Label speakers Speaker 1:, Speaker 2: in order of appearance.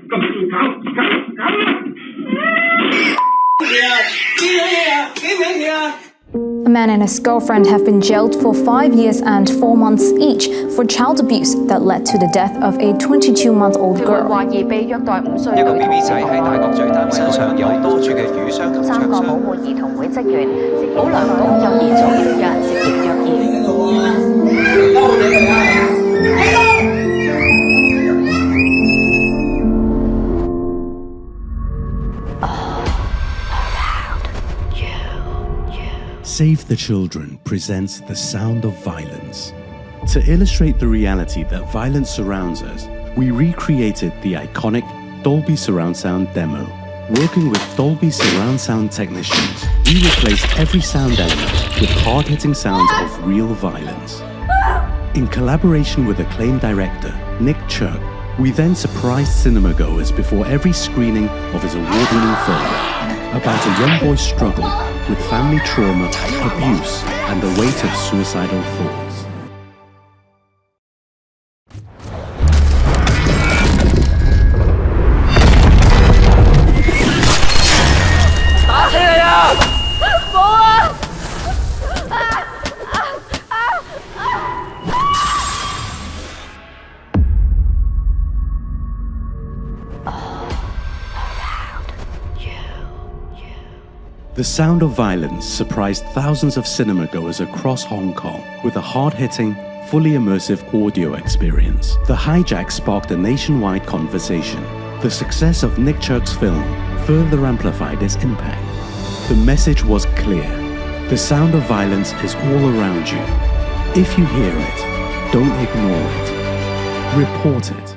Speaker 1: A man and his girlfriend have been jailed for 5 years and 4 months each for child abuse that led to the death of a 22-month-old girl.
Speaker 2: 懷疑被虐待5歲女童。
Speaker 3: 一個 BB 仔喺大角咀單位身上有多處嘅瘀傷同灼
Speaker 2: 3個保護兒童會職員、保良局幼兒組有人涉嫌虐兒。
Speaker 4: Save the Children presents The Sound of Violence. To illustrate the reality that violence surrounds us, we recreated the iconic Dolby Surround Sound demo. Working with Dolby Surround Sound technicians, we replaced every sound element with hard-hitting sounds of real violence. In collaboration with acclaimed director Nick Church, we then surprised cinemagoers before every screening of his award-winning film about a young boy's struggle with family trauma, abuse, and the weight of suicidal thoughts. The Sound of Violence surprised thousands of cinemagoers across Hong Kong with a hard-hitting, fully immersive audio experience. The hijack sparked a nationwide conversation. The success of Nick Church's film further amplified its impact. The message was clear. The sound of violence is all around you. If you hear it, don't ignore it. Report it.